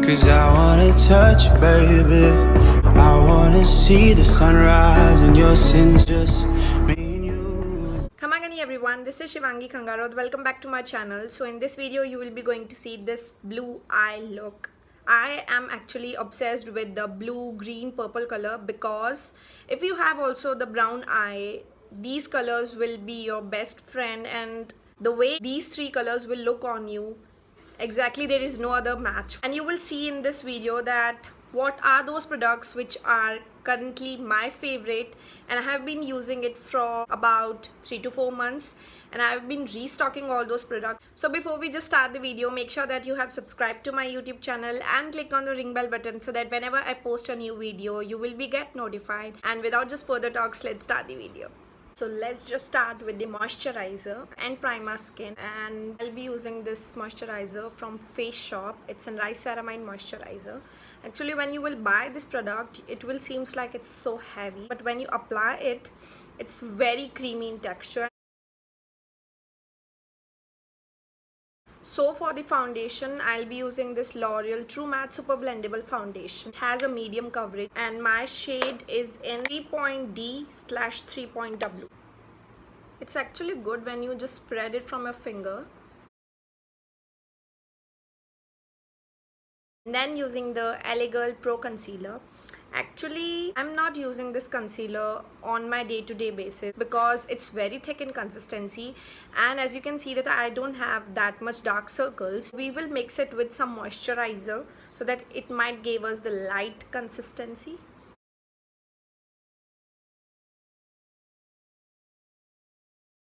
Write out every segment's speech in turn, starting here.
'Cause I wanna touch you, baby. I wanna see the sunrise and your sins, just me and you. Kamagani everyone, this is Shivangi Kangarod. Welcome back to my channel. So in this video you will be going to see this blue eye look. I am actually obsessed with the blue, green, purple color because if you have also the brown eye, these colors will be your best friend, and the way these three colors will look on you, exactly, there is no other match. And you will see in this video that what are those products which are currently my favorite, and I have been using it for about 3 to 4 months, and I've been restocking all those products. So before we just start the video, make sure that you have subscribed to my YouTube channel and click on the ring bell button so that whenever I post a new video you will be get notified. And without just further talks, let's start the video. So let's just start with the moisturizer and primer skin, and I'll be using this moisturizer from Face Shop. It's a niacinamide moisturizer. Actually, when you will buy this product, it will seems like it's so heavy, but when you apply it, it's very creamy in texture. So for the foundation, I'll be using this L'Oreal True Matte Super Blendable Foundation. It has a medium coverage and my shade is in 3.D/3.W. It's actually good when you just spread it from your finger. And then using the LA Girl Pro Concealer. Actually, I'm not using this concealer on my day-to-day basis because it's very thick in consistency, and as you can see that I don't have that much dark circles. We will mix it with some moisturizer so that it might give us the light consistency.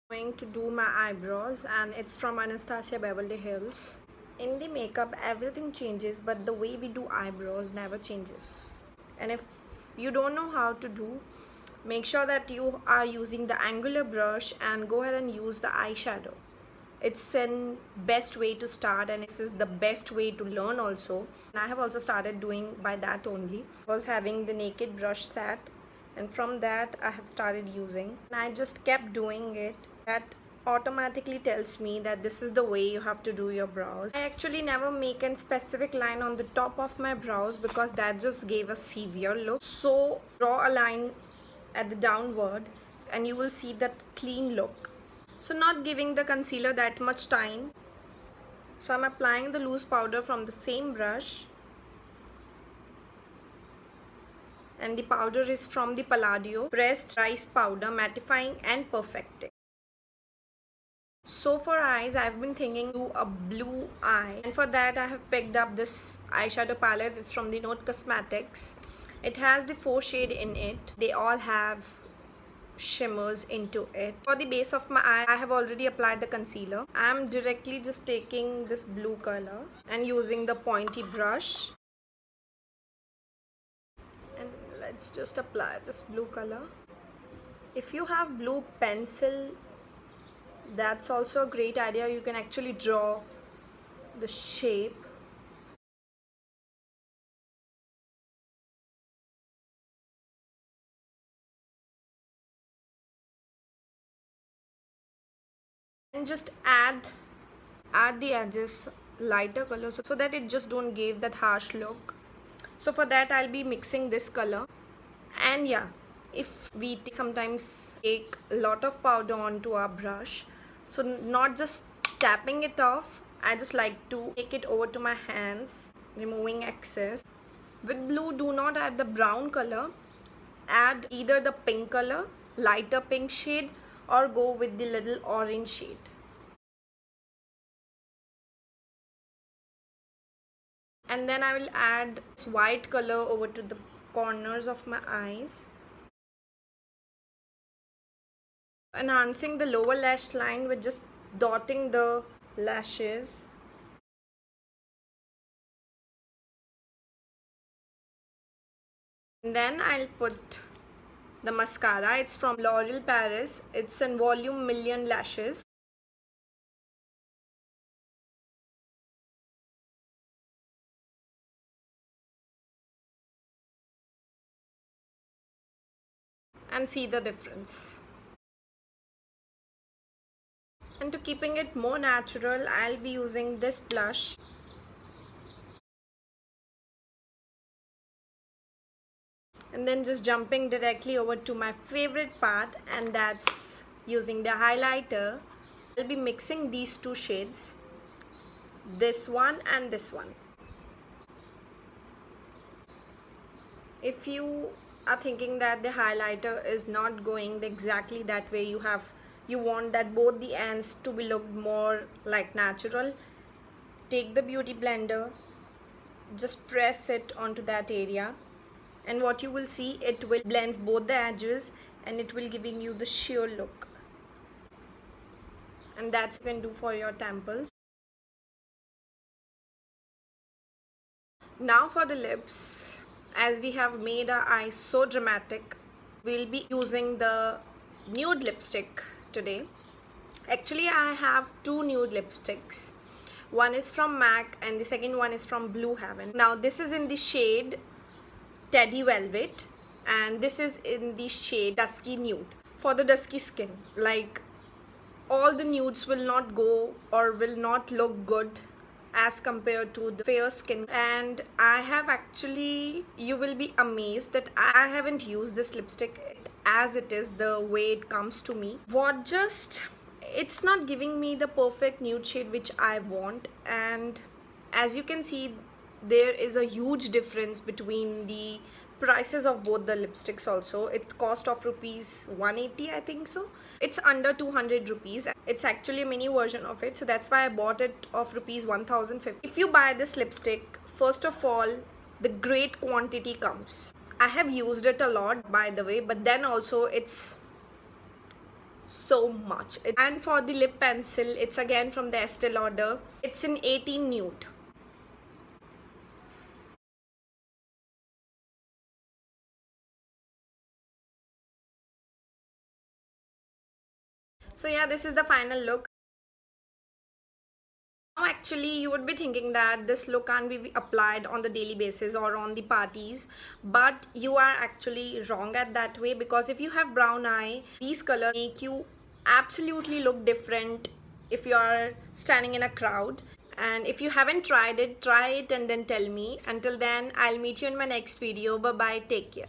I'm going to do my eyebrows, and it's from Anastasia Beverly Hills. In the makeup everything changes, but the way we do eyebrows never changes. And if you don't know how to do, make sure that you are using the angular brush and go ahead and use the eyeshadow. It's an best way to start, and this is the best way to learn also. And I have also started doing by that only. I was having the naked brush set, and from that I have started using, and I just kept doing it. That automatically tells me that this is the way you have to do your brows. I actually never make a specific line on the top of my brows because that just gave a severe look. So draw a line at the downward and you will see that clean look. So not giving the concealer that much time, so I'm applying the loose powder from the same brush, and the powder is from the Palladio Pressed Rice Powder Mattifying and Perfecting. So for eyes, I've been thinking to a blue eye, and for that I have picked up this eyeshadow palette. It's from the Note Cosmetics. It has the 4 shades in it. They all have shimmers into it. For the base of my eye, I have already applied the concealer. I'm directly just taking this blue color and using the pointy brush, and let's just apply this blue color. If you have blue pencil, that's also a great idea. You can actually draw the shape. And just add the edges lighter color so that it just don't give that harsh look. So for that I'll be mixing this color. And yeah, if we sometimes take a lot of powder onto our brush, so not just tapping it off, I just like to take it over to my hands, removing excess. With blue, do not add the brown color, add either the pink color, lighter pink shade, or go with the little orange shade. And then I will add this white color over to the corners of my eyes, enhancing the lower lash line with just dotting the lashes. And then I'll put the mascara. It's from L'Oreal Paris. It's in volume Million Lashes. And see the difference. And to keeping it more natural, I'll be using this blush. And then just jumping directly over to my favorite part, and that's using the highlighter. I'll be mixing these two shades, this one and this one. If you are thinking that the highlighter is not going exactly that way, you want that both the ends to be looked more like natural, take the beauty blender, just press it onto that area, and what you will see, it will blends both the edges and it will giving you the sheer look. And that's what you can do for your temples. Now for the lips, as we have made our eyes so dramatic, we'll be using the nude lipstick today. Actually, I have two nude lipsticks. One is from MAC and the second one is from Blue Heaven. Now this is in the shade Teddy Velvet and this is in the shade Dusky Nude. For the dusky skin, like all the nudes will not go or will not look good as compared to the fair skin. And I have actually, you will be amazed that I haven't used this lipstick as it is, the way it comes to me. It's not giving me the perfect nude shade which I want, and as you can see, there is a huge difference between the prices of both the lipsticks also. It cost of rupees 180, I think so. It's under 200 rupees. It's actually a mini version of it, so that's why I bought it of rupees 1050. If you buy this lipstick, first of all, the great quantity comes. I have used it a lot, by the way, but then also it's so much. And for the lip pencil, it's again from the Estee Lauder. It's in 18 nude. So yeah, this is the final look. Now actually you would be thinking that this look can't be applied on the daily basis or on the parties, but you are actually wrong at that way, because if you have brown eye, these colors make you absolutely look different if you are standing in a crowd. And if you haven't tried it, try it and then tell me. Until then, I'll meet you in my next video. Bye bye, take care.